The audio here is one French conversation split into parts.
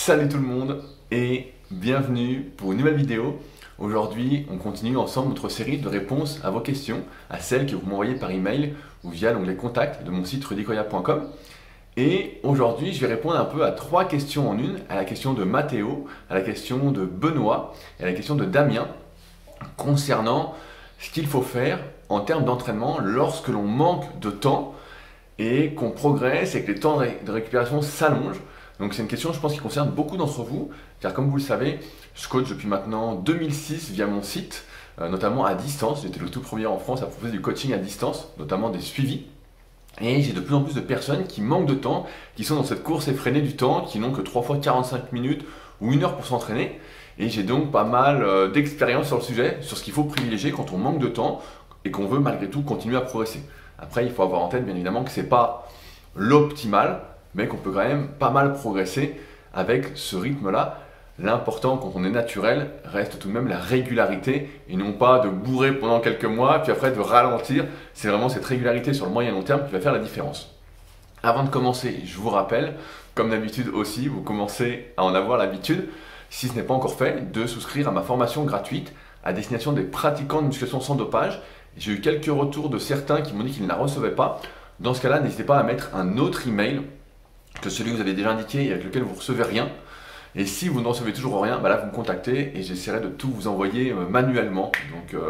Salut tout le monde et bienvenue pour une nouvelle vidéo. Aujourd'hui, on continue ensemble notre série de réponses à vos questions, à celles que vous m'envoyez par email ou via l'onglet contact de mon site rudicoya.com. Et aujourd'hui, je vais répondre un peu à 3 questions en une, à la question de Mathéo, à la question de Benoît et à la question de Damien, concernant ce qu'il faut faire en termes d'entraînement lorsque l'on manque de temps et qu'on progresse et que les temps de récupération s'allongent. Donc c'est une question, je pense, qui concerne beaucoup d'entre vous, car comme vous le savez, je coach depuis maintenant 2006 via mon site, notamment à distance. J'étais le tout premier en France à proposer du coaching à distance, notamment des suivis. Et j'ai de plus en plus de personnes qui manquent de temps, qui sont dans cette course effrénée du temps, qui n'ont que 3 fois 45 minutes ou 1 heure pour s'entraîner. Et j'ai donc pas mal d'expérience sur le sujet, sur ce qu'il faut privilégier quand on manque de temps et qu'on veut malgré tout continuer à progresser. Après, il faut avoir en tête bien évidemment que ce n'est pas l'optimal, mais qu'on peut quand même pas mal progresser avec ce rythme-là. L'important quand on est naturel reste tout de même la régularité et non pas de bourrer pendant quelques mois puis après de ralentir. C'est vraiment cette régularité sur le moyen et long terme qui va faire la différence. Avant de commencer, je vous rappelle, comme d'habitude aussi, vous commencez à en avoir l'habitude, si ce n'est pas encore fait, de souscrire à ma formation gratuite à destination des pratiquants de musculation sans dopage. J'ai eu quelques retours de certains qui m'ont dit qu'ils ne la recevaient pas. Dans ce cas-là, n'hésitez pas à mettre un autre email que celui que vous avez déjà indiqué et avec lequel vous ne recevez rien. Et si vous ne recevez toujours rien, là vous me contactez et j'essaierai de tout vous envoyer manuellement. Donc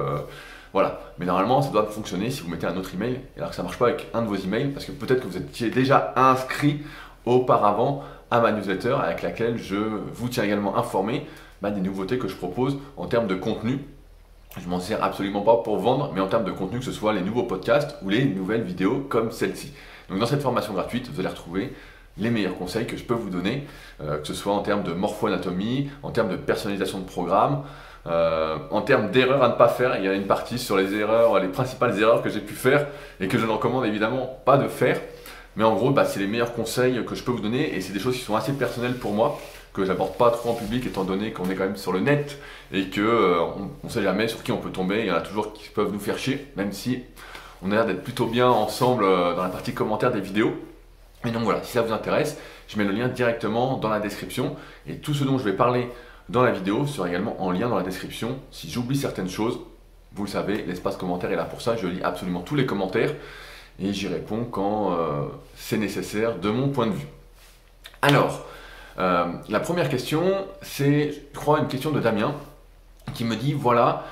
voilà, mais normalement ça doit fonctionner si vous mettez un autre email, alors que ça ne marche pas avec un de vos emails, parce que peut-être que vous étiez déjà inscrit auparavant à ma newsletter avec laquelle je vous tiens également informé des nouveautés que je propose en termes de contenu. Je m'en sers absolument pas pour vendre, mais en termes de contenu, que ce soit les nouveaux podcasts ou les nouvelles vidéos comme celle-ci. Donc dans cette formation gratuite, vous allez retrouver les meilleurs conseils que je peux vous donner, que ce soit en termes de morpho-anatomie, en termes de personnalisation de programme, en termes d'erreurs à ne pas faire. Il y a une partie sur les erreurs, les principales erreurs que j'ai pu faire et que je ne recommande évidemment pas de faire. Mais en gros, c'est les meilleurs conseils que je peux vous donner et c'est des choses qui sont assez personnelles pour moi, que j'aborde pas trop en public étant donné qu'on est quand même sur le net et que on ne sait jamais sur qui on peut tomber. Il y en a toujours qui peuvent nous faire chier, même si on a l'air d'être plutôt bien ensemble dans la partie commentaires des vidéos. Et donc voilà, si ça vous intéresse, je mets le lien directement dans la description et tout ce dont je vais parler dans la vidéo sera également en lien dans la description. Si j'oublie certaines choses, vous le savez, l'espace commentaire est là pour ça. Je lis absolument tous les commentaires et j'y réponds quand c'est nécessaire de mon point de vue. Alors, la première question, c'est, je crois, une question de Damien qui me dit, voilà,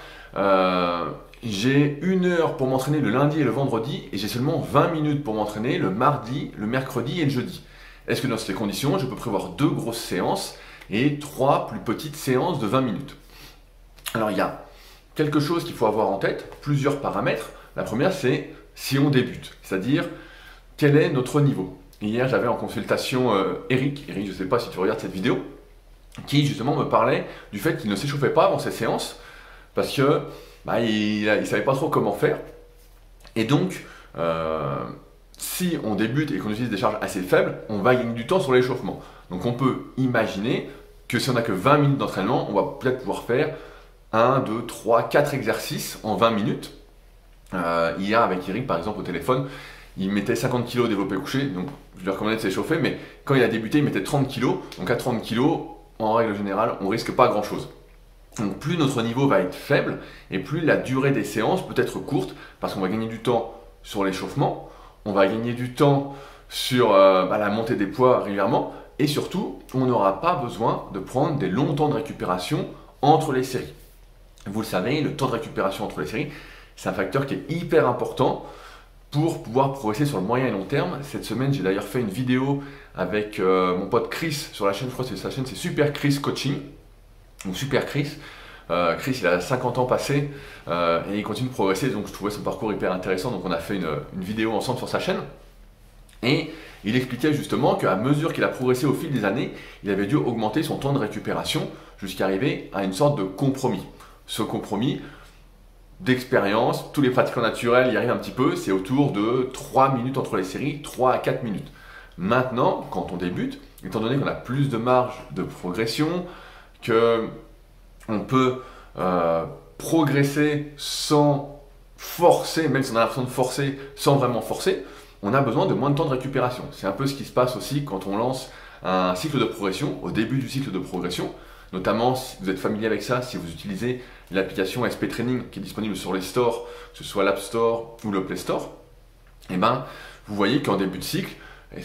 j'ai 1 heure pour m'entraîner le lundi et le vendredi et j'ai seulement 20 minutes pour m'entraîner le mardi, le mercredi et le jeudi. Est-ce que dans ces conditions, je peux prévoir 2 grosses séances et 3 plus petites séances de 20 minutes? Alors, il y a quelque chose qu'il faut avoir en tête, plusieurs paramètres. La première, c'est si on débute, c'est-à-dire quel est notre niveau. Hier, j'avais en consultation Eric, je ne sais pas si tu regardes cette vidéo, qui justement me parlait du fait qu'il ne s'échauffait pas avant ses séances parce que il ne savait pas trop comment faire. Et donc, si on débute et qu'on utilise des charges assez faibles, on va gagner du temps sur l'échauffement. Donc on peut imaginer que si on n'a que 20 minutes d'entraînement, on va peut-être pouvoir faire 1, 2, 3, 4 exercices en 20 minutes. Hier avec Eric par exemple au téléphone, il mettait 50 kg développé couché, donc je lui recommandais de s'échauffer, mais quand il a débuté il mettait 30 kg, donc à 30 kg, en règle générale, on risque pas grand chose. Donc plus notre niveau va être faible et plus la durée des séances peut être courte parce qu'on va gagner du temps sur l'échauffement, on va gagner du temps sur la montée des poids régulièrement et surtout on n'aura pas besoin de prendre des longs temps de récupération entre les séries. Vous le savez, le temps de récupération entre les séries, c'est un facteur qui est hyper important pour pouvoir progresser sur le moyen et long terme. Cette semaine, j'ai d'ailleurs fait une vidéo avec mon pote Chris sur la chaîne, je crois que sa chaîne c'est Super Chris Coaching. Donc Super Chris. Chris, il a 50 ans passés et il continue de progresser, donc je trouvais son parcours hyper intéressant, donc on a fait une vidéo ensemble sur sa chaîne. Et il expliquait justement qu'à mesure qu'il a progressé au fil des années, il avait dû augmenter son temps de récupération jusqu'à arriver à une sorte de compromis. Ce compromis d'expérience, tous les pratiquants naturels y arrivent un petit peu, c'est autour de 3 minutes entre les séries, 3 à 4 minutes. Maintenant, quand on débute, étant donné qu'on a plus de marge de progression, qu'on peut progresser sans forcer, même si on a l'impression de forcer sans vraiment forcer, on a besoin de moins de temps de récupération. C'est un peu ce qui se passe aussi quand on lance un cycle de progression, au début du cycle de progression, notamment si vous êtes familier avec ça, si vous utilisez l'application SP Training qui est disponible sur les stores, que ce soit l'App Store ou le Play Store, et ben, vous voyez qu'en début de cycle,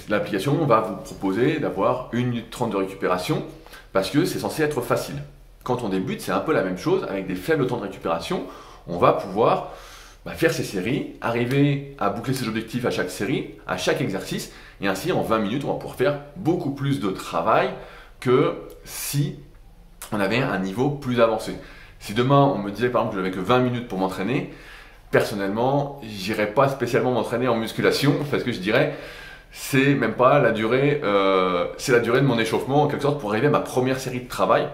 l'application va vous proposer d'avoir 1 minute 30 de récupération parce que c'est censé être facile. Quand on débute, c'est un peu la même chose, avec des faibles temps de récupération, on va pouvoir faire ces séries, arriver à boucler ses objectifs à chaque série, à chaque exercice, et ainsi en 20 minutes, on va pouvoir faire beaucoup plus de travail que si on avait un niveau plus avancé. Si demain on me disait par exemple que j'avais que 20 minutes pour m'entraîner, personnellement, j'irais pas spécialement m'entraîner en musculation parce que je dirais c'est même pas la durée, c'est la durée de mon échauffement en quelque sorte pour arriver à ma première série de travail.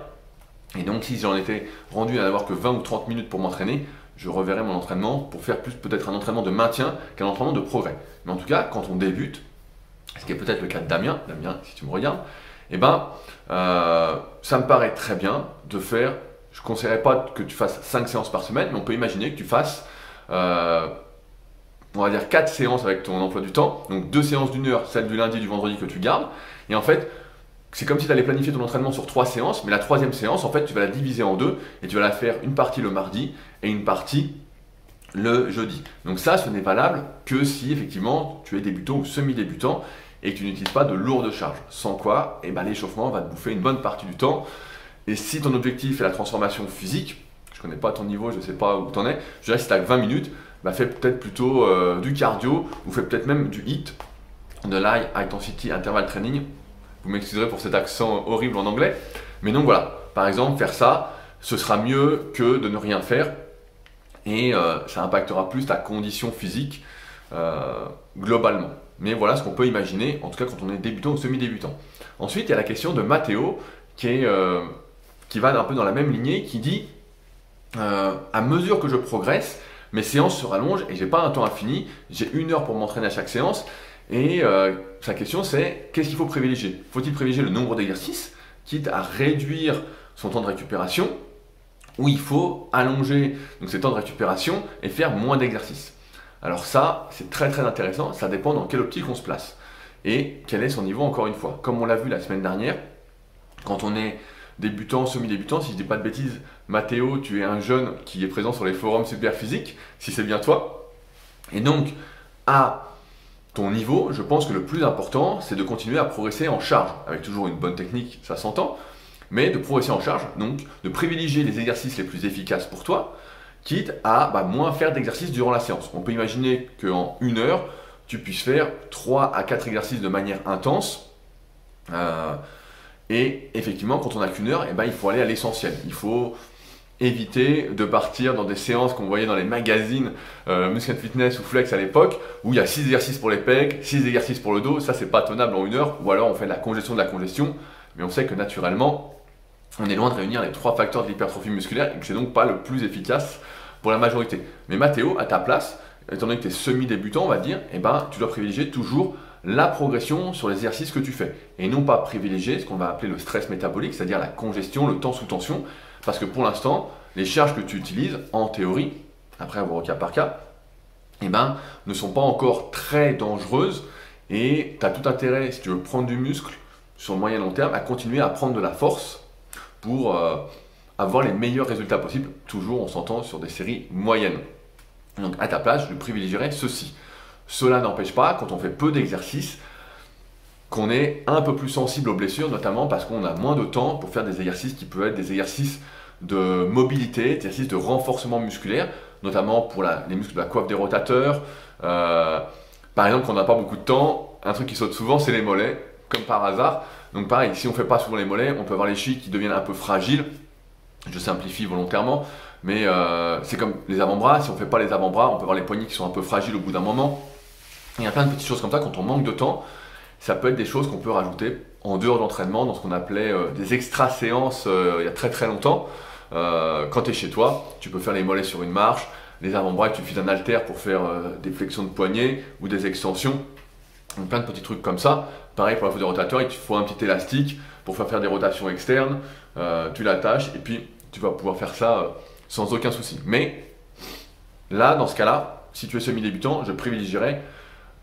Et donc si j'en étais rendu à n'avoir que 20 ou 30 minutes pour m'entraîner, je reverrais mon entraînement pour faire plus peut-être un entraînement de maintien qu'un entraînement de progrès. Mais en tout cas, quand on débute, ce qui est peut-être le cas de Damien, si tu me regardes, eh ben, ça me paraît très bien de faire, je ne conseillerais pas que tu fasses 5 séances par semaine, mais on peut imaginer que tu fasses, on va dire 4 séances avec ton emploi du temps, donc 2 séances d'1 heure, celle du lundi et du vendredi que tu gardes, et en fait, c'est comme si tu allais planifier ton entraînement sur 3 séances, mais la 3e séance, en fait, tu vas la diviser en 2 et tu vas la faire une partie le mardi et une partie le jeudi. Donc ça, ce n'est valable que si effectivement tu es débutant ou semi-débutant et que tu n'utilises pas de lourdes charges. Sans quoi, eh ben, l'échauffement va te bouffer une bonne partie du temps. Et si ton objectif est la transformation physique, je ne connais pas ton niveau, je ne sais pas où tu en es, je dirais que si tu as 20 minutes, fais peut-être plutôt du cardio ou fais peut-être même du HIIT, de l'High Intensity Interval Training. Vous m'excuserez pour cet accent horrible en anglais. Mais donc voilà, par exemple, faire ça, ce sera mieux que de ne rien faire. Et ça impactera plus ta condition physique globalement. Mais voilà ce qu'on peut imaginer, en tout cas quand on est débutant ou semi-débutant. Ensuite, il y a la question de Mathéo, qui va un peu dans la même lignée, qui dit à mesure que je progresse, mes séances se rallongent et j'ai pas un temps infini, j'ai 1 heure pour m'entraîner à chaque séance. Et sa question c'est, qu'est-ce qu'il faut privilégier? Faut-il privilégier le nombre d'exercices, quitte à réduire son temps de récupération, ou il faut allonger donc, ses temps de récupération et faire moins d'exercices? Alors ça, c'est très très intéressant, ça dépend dans quelle optique on se place. Et quel est son niveau encore une fois. Comme on l'a vu la semaine dernière, quand on est débutant, semi-débutant, si je ne dis pas de bêtises, Mathéo, tu es un jeune qui est présent sur les forums Superphysique, si c'est bien toi. Et donc, à ton niveau, je pense que le plus important, c'est de continuer à progresser en charge, avec toujours une bonne technique, ça s'entend, mais de progresser en charge, donc de privilégier les exercices les plus efficaces pour toi, quitte à moins faire d'exercices durant la séance. On peut imaginer qu'en 1 heure, tu puisses faire 3 à 4 exercices de manière intense, et effectivement, quand on n'a qu'1 heure, il faut aller à l'essentiel. Il faut éviter de partir dans des séances qu'on voyait dans les magazines Muscle & Fitness ou Flex à l'époque, où il y a 6 exercices pour les pecs, 6 exercices pour le dos. Ça, c'est pas tenable en 1 heure, ou alors on fait de la congestion, mais on sait que naturellement, on est loin de réunir les 3 facteurs de l'hypertrophie musculaire et que c'est donc pas le plus efficace pour la majorité. Mais Mathéo, à ta place, étant donné que tu es semi-débutant, on va dire, tu dois privilégier toujours la progression sur les exercices que tu fais et non pas privilégier ce qu'on va appeler le stress métabolique, c'est-à-dire la congestion, le temps sous tension, parce que pour l'instant, les charges que tu utilises, en théorie, après avoir au cas par cas, ne sont pas encore très dangereuses et tu as tout intérêt, si tu veux prendre du muscle sur le moyen long terme, à continuer à prendre de la force pour avoir les meilleurs résultats possibles. Toujours, on s'entend sur des séries moyennes. Donc à ta place, je privilégierais ceci. Cela n'empêche pas, quand on fait peu d'exercices, qu'on est un peu plus sensible aux blessures, notamment parce qu'on a moins de temps pour faire des exercices qui peuvent être des exercices de mobilité, des exercices de renforcement musculaire, notamment pour les muscles de la coiffe des rotateurs. Par exemple, quand on n'a pas beaucoup de temps, un truc qui saute souvent, c'est les mollets, comme par hasard. Donc pareil, si on ne fait pas souvent les mollets, on peut avoir les chevilles qui deviennent un peu fragiles. Je simplifie volontairement, mais c'est comme les avant-bras. Si on ne fait pas les avant-bras, on peut avoir les poignets qui sont un peu fragiles au bout d'un moment. Il y a plein de petites choses comme ça, quand on manque de temps, ça peut être des choses qu'on peut rajouter en dehors d'entraînement, dans ce qu'on appelait des extra-séances il y a très très longtemps. Quand tu es chez toi, tu peux faire les mollets sur une marche, les avant-bras, il suffit d'un haltère pour faire des flexions de poignet ou des extensions. Donc, plein de petits trucs comme ça. Pareil pour la faute des rotateurs, il te faut un petit élastique pour faire des rotations externes. Tu l'attaches et puis tu vas pouvoir faire ça sans aucun souci. Mais là, dans ce cas-là, si tu es semi-débutant, je privilégierais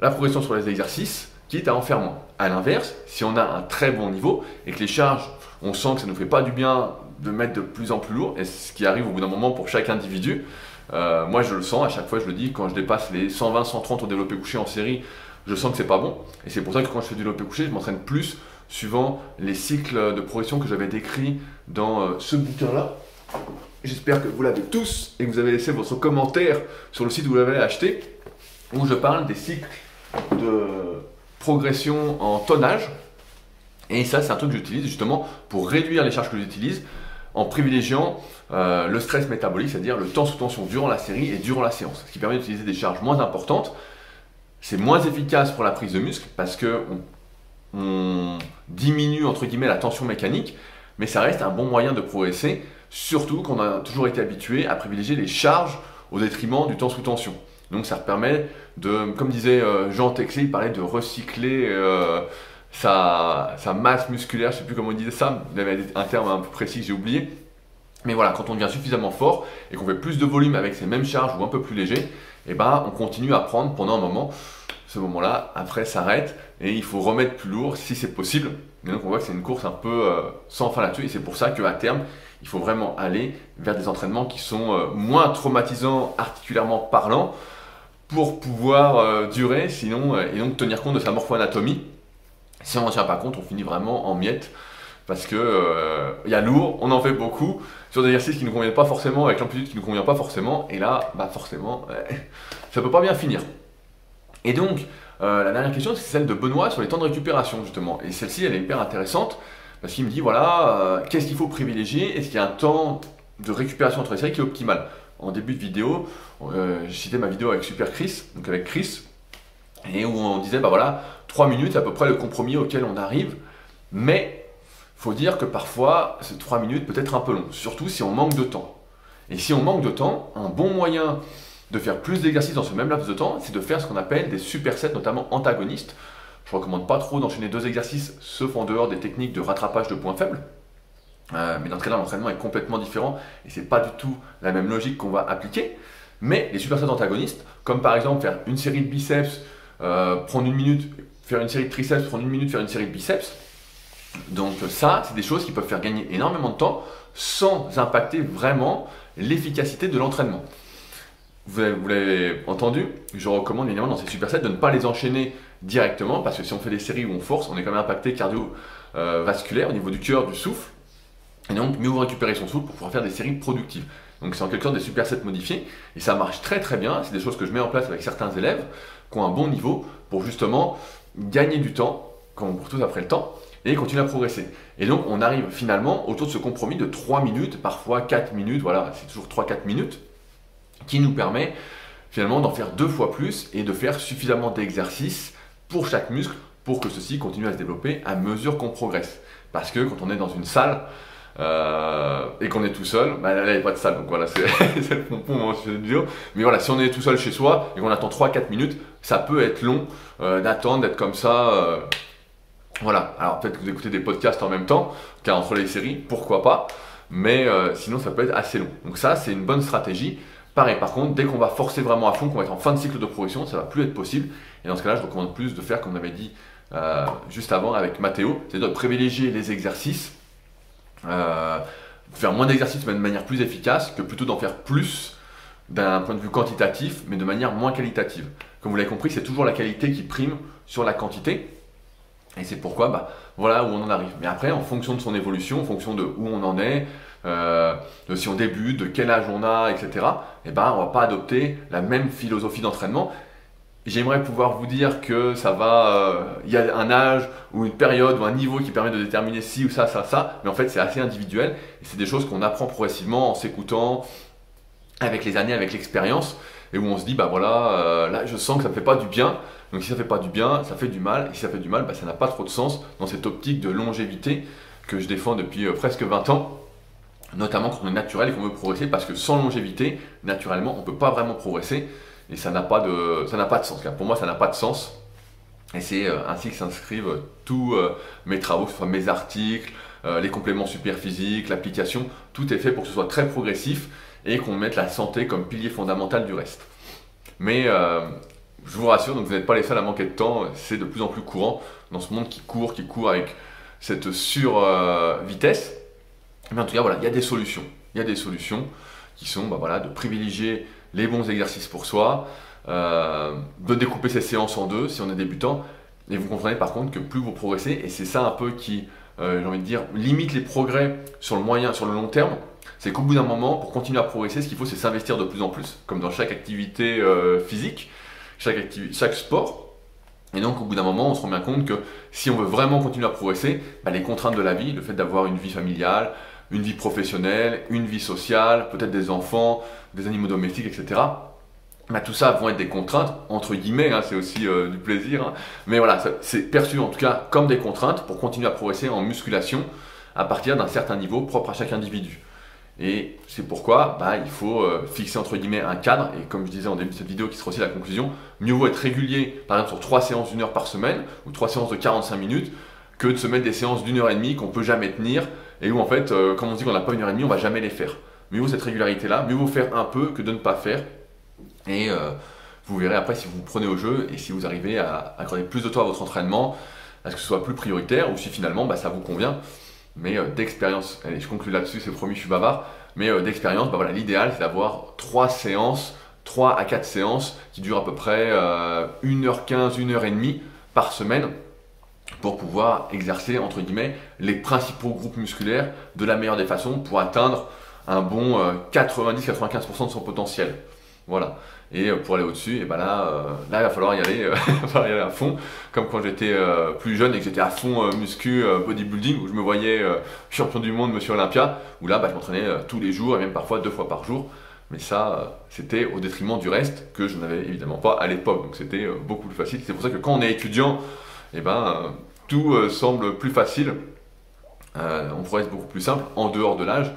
la progression sur les exercices, quitte à en faire moins. A l'inverse, si on a un très bon niveau et que les charges, on sent que ça ne nous fait pas du bien de mettre de plus en plus lourd, et ce qui arrive au bout d'un moment pour chaque individu, moi je le sens, à chaque fois je le dis, quand je dépasse les 120, 130 au développé couché en série, je sens que c'est pas bon, et c'est pour ça que quand je fais du développé couché, je m'entraîne plus suivant les cycles de progression que j'avais décrits dans ce bouquin-là. J'espère que vous l'avez tous et que vous avez laissé votre commentaire sur le site où vous l'avez acheté, où je parle des cycles de progression en tonnage. Et ça, c'est un truc que j'utilise justement pour réduire les charges que j'utilise en privilégiant le stress métabolique, c'est-à-dire le temps sous tension durant la série et durant la séance. Ce qui permet d'utiliser des charges moins importantes. C'est moins efficace pour la prise de muscle parce qu'on diminue entre guillemets la tension mécanique, mais ça reste un bon moyen de progresser, surtout qu'on a toujours été habitué à privilégier les charges au détriment du temps sous tension. Donc ça permet de, comme disait Jean Texier, il parlait de recycler sa masse musculaire, je ne sais plus comment il disait ça, il avait un terme un peu précis que j'ai oublié. Mais voilà, quand on devient suffisamment fort et qu'on fait plus de volume avec ces mêmes charges ou un peu plus léger, et ben on continue à prendre pendant un moment. Ce moment-là, après, s'arrête et il faut remettre plus lourd si c'est possible. Et donc on voit que c'est une course un peu sans fin là-dessus, et c'est pour ça qu'à terme, il faut vraiment aller vers des entraînements qui sont moins traumatisants articulairement parlant pour pouvoir durer, sinon, et donc tenir compte de sa morpho-anatomie. Si on n'en tient pas compte, on finit vraiment en miettes parce que y a lourd, on en fait beaucoup sur des exercices qui ne nous conviennent pas forcément, avec l'amplitude qui ne nous convient pas forcément, et là, bah forcément, ça peut pas bien finir. Et donc, la dernière question, c'est celle de Benoît sur les temps de récupération, justement. Et celle-ci, elle est hyper intéressante, parce qu'il me dit, voilà, qu'est-ce qu'il faut privilégier? Est-ce qu'il y a un temps de récupération entre les séries qui est optimal? En début de vidéo, j'ai cité ma vidéo avec Super Chris, donc avec Chris, et où on disait, bah voilà, 3 minutes, c'est à peu près le compromis auquel on arrive, mais il faut dire que parfois, ces 3 minutes peut être un peu long, surtout si on manque de temps. Et si on manque de temps, un bon moyen de faire plus d'exercices dans ce même laps de temps, c'est de faire ce qu'on appelle des supersets, notamment antagonistes. Je ne recommande pas trop d'enchaîner 2 exercices, sauf en dehors des techniques de rattrapage de points faibles. Mais dans ce cas-là, l'entraînement est complètement différent et c'est pas du tout la même logique qu'on va appliquer. Mais les supersets antagonistes, comme par exemple faire une série de biceps, prendre 1 minute, faire une série de triceps, prendre 1 minute, faire une série de biceps. Donc ça, c'est des choses qui peuvent faire gagner énormément de temps sans impacter vraiment l'efficacité de l'entraînement. Vous l'avez entendu, je recommande évidemment dans ces supersets de ne pas les enchaîner directement, parce que si on fait des séries où on force, on est quand même impacté cardio-vasculaire au niveau du cœur, du souffle. Et donc mieux vous récupérer son souffle pour pouvoir faire des séries productives. Donc c'est en quelque sorte des supersets modifiés, et ça marche très très bien. C'est des choses que je mets en place avec certains élèves qui ont un bon niveau pour justement gagner du temps, comme on court tous après le temps, et continuer à progresser. Et donc on arrive finalement autour de ce compromis de 3 minutes, parfois 4 minutes, voilà, c'est toujours 3-4 minutes, qui nous permet finalement d'en faire 2 fois plus et de faire suffisamment d'exercices pour chaque muscle pour que ceci continue à se développer à mesure qu'on progresse. Parce que quand on est dans une salle et qu'on est tout seul, bah là il n'y a pas de salle, donc voilà, c'est le pompon dans cette vidéo. Mais voilà, si on est tout seul chez soi et qu'on attend 3-4 minutes, ça peut être long d'attendre, d'être comme ça. Voilà, alors peut-être que vous écoutez des podcasts en même temps, car entre les séries, pourquoi pas, mais sinon ça peut être assez long. Donc ça, c'est une bonne stratégie. Pareil, par contre, dès qu'on va forcer vraiment à fond, qu'on va être en fin de cycle de progression, ça ne va plus être possible. Et dans ce cas-là, je recommande plus de faire, comme on avait dit juste avant avec Mathéo, c'est-à-dire de privilégier les exercices, faire moins d'exercices mais de manière plus efficace, que plutôt d'en faire plus d'un point de vue quantitatif, mais de manière moins qualitative. Comme vous l'avez compris, c'est toujours la qualité qui prime sur la quantité. Et c'est pourquoi, bah, voilà où on en arrive. Mais après, en fonction de son évolution, en fonction de où on en est, de si on débute, de quel âge on a, etc., et ben, on ne va pas adopter la même philosophie d'entraînement. J'aimerais pouvoir vous dire que ça va, il y a un âge ou une période ou un niveau qui permet de déterminer ci ou ça, mais en fait c'est assez individuel et c'est des choses qu'on apprend progressivement en s'écoutant avec les années, avec l'expérience, et où on se dit, bah voilà, là je sens que ça ne fait pas du bien, donc si ça ne fait pas du bien, ça fait du mal, et si ça fait du mal, bah, ça n'a pas trop de sens dans cette optique de longévité que je défends depuis presque 20 ans, notamment quand on est naturel et qu'on veut progresser, parce que sans longévité, naturellement, on ne peut pas vraiment progresser, et ça n'a pas de sens. Car pour moi, ça n'a pas de sens, et c'est ainsi que s'inscrivent tous mes travaux, que ce soit mes articles, les compléments super physiques, l'application, tout est fait pour que ce soit très progressif, et qu'on mette la santé comme pilier fondamental du reste. Mais je vous rassure, donc vous n'êtes pas les seuls à manquer de temps, c'est de plus en plus courant dans ce monde qui court avec cette sur-vitesse. Mais en tout cas, voilà, il y a des solutions. Il y a des solutions qui sont voilà, de privilégier les bons exercices pour soi, de découper ses séances en deux si on est débutant. Et vous comprenez par contre que plus vous progressez, et c'est ça un peu qui, j'ai envie de dire, limite les progrès sur le long terme, c'est qu'au bout d'un moment, pour continuer à progresser, ce qu'il faut, c'est s'investir de plus en plus, comme dans chaque activité physique, chaque sport. Et donc, au bout d'un moment, on se rend bien compte que si on veut vraiment continuer à progresser, les contraintes de la vie, le fait d'avoir une vie familiale, une vie professionnelle, une vie sociale, peut-être des enfants, des animaux domestiques, etc., tout ça vont être des contraintes, entre guillemets, hein, c'est aussi du plaisir, hein. Mais voilà, c'est perçu en tout cas comme des contraintes pour continuer à progresser en musculation à partir d'un certain niveau propre à chaque individu. Et c'est pourquoi il faut fixer entre guillemets un cadre, et comme je disais en début de cette vidéo qui sera aussi la conclusion, mieux vaut être régulier, par exemple sur 3 séances d'1 heure par semaine, ou 3 séances de 45 minutes, que de se mettre des séances d'1 heure et demie qu'on peut jamais tenir, et où en fait, comme on dit qu'on n'a pas 1 heure et demie, on va jamais les faire. Mieux vaut cette régularité-là, mieux vaut faire un peu que de ne pas faire, et vous verrez après si vous vous prenez au jeu, et si vous arrivez à accorder plus de temps à votre entraînement, à ce que ce soit plus prioritaire, ou si finalement ça vous convient. Mais d'expérience, allez, je conclue là-dessus, c'est promis, je suis bavard, mais d'expérience, voilà, l'idéal c'est d'avoir 3 à 4 séances qui durent à peu près 1h15, 1h30 par semaine pour pouvoir exercer, entre guillemets, les principaux groupes musculaires de la meilleure des façons pour atteindre un bon 90-95% de son potentiel. Voilà. Et pour aller au-dessus, et là, il va falloir y aller, à fond, comme quand j'étais plus jeune et que j'étais à fond muscu, bodybuilding, où je me voyais champion du monde, monsieur Olympia, où là, je m'entraînais tous les jours, et même parfois 2 fois par jour. Mais ça, c'était au détriment du reste, que je n'avais évidemment pas à l'époque, donc c'était beaucoup plus facile. C'est pour ça que quand on est étudiant, tout semble plus facile, on progresse beaucoup plus simple, en dehors de l'âge.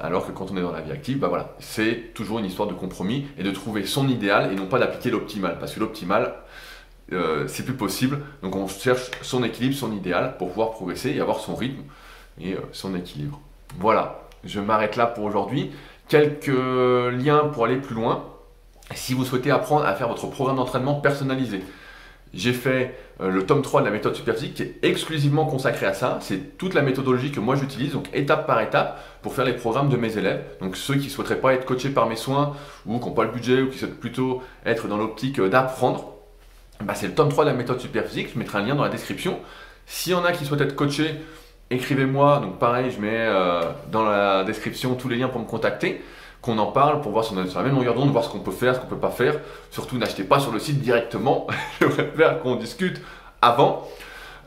Alors que quand on est dans la vie active, voilà, c'est toujours une histoire de compromis et de trouver son idéal et non pas d'appliquer l'optimal, parce que l'optimal, c'est plus possible. Donc on cherche son équilibre, son idéal pour pouvoir progresser et avoir son rythme et son équilibre. Voilà, je m'arrête là pour aujourd'hui. Quelques liens pour aller plus loin. Si vous souhaitez apprendre à faire votre programme d'entraînement personnalisé, j'ai fait le tome 3 de la méthode Superphysique qui est exclusivement consacré à ça. C'est toute la méthodologie que moi j'utilise, donc étape par étape, pour faire les programmes de mes élèves. Donc ceux qui ne souhaiteraient pas être coachés par mes soins, ou qui n'ont pas le budget, ou qui souhaitent plutôt être dans l'optique d'apprendre, c'est le tome 3 de la méthode Superphysique. Je mettrai un lien dans la description. S'il y en a qui souhaitent être coachés, écrivez-moi. Donc pareil, je mets dans la description tous les liens pour me contacter, qu'on en parle pour voir si on est sur la même longueur d'onde, voir ce qu'on peut faire, ce qu'on ne peut pas faire. Surtout, n'achetez pas sur le site directement. Je préfère qu'on discute avant.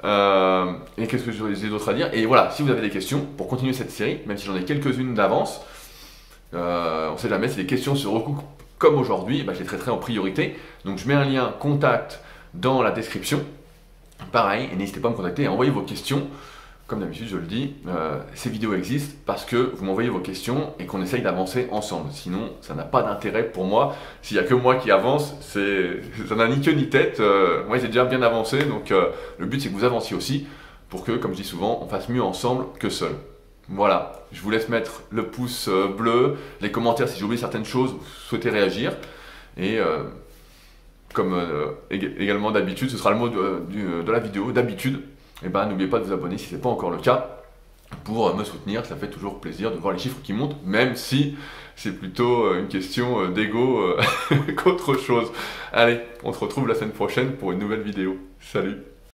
Et qu'est-ce que j'ai d'autre à dire? Et voilà, si vous avez des questions pour continuer cette série, même si j'en ai quelques-unes d'avance, on ne sait jamais, si des questions se recoupent comme aujourd'hui, je les traiterai en priorité. Donc je mets un lien contact dans la description. Pareil, et n'hésitez pas à me contacter et à envoyer vos questions. Comme d'habitude, je le dis, ces vidéos existent parce que vous m'envoyez vos questions et qu'on essaye d'avancer ensemble. Sinon, ça n'a pas d'intérêt pour moi. S'il n'y a que moi qui avance, ça n'a ni queue ni tête. Moi, j'ai déjà bien avancé, donc le but, c'est que vous avanciez aussi pour que, comme je dis souvent, on fasse mieux ensemble que seul. Voilà, je vous laisse mettre le pouce bleu, les commentaires si j'ai oublié certaines choses, vous souhaitez réagir. Et comme également d'habitude, ce sera le mot de la vidéo, d'habitude. N'oubliez pas de vous abonner si ce n'est pas encore le cas pour me soutenir, ça fait toujours plaisir de voir les chiffres qui montent, même si c'est plutôt une question d'ego qu'autre chose. Allez, on se retrouve la semaine prochaine pour une nouvelle vidéo. Salut!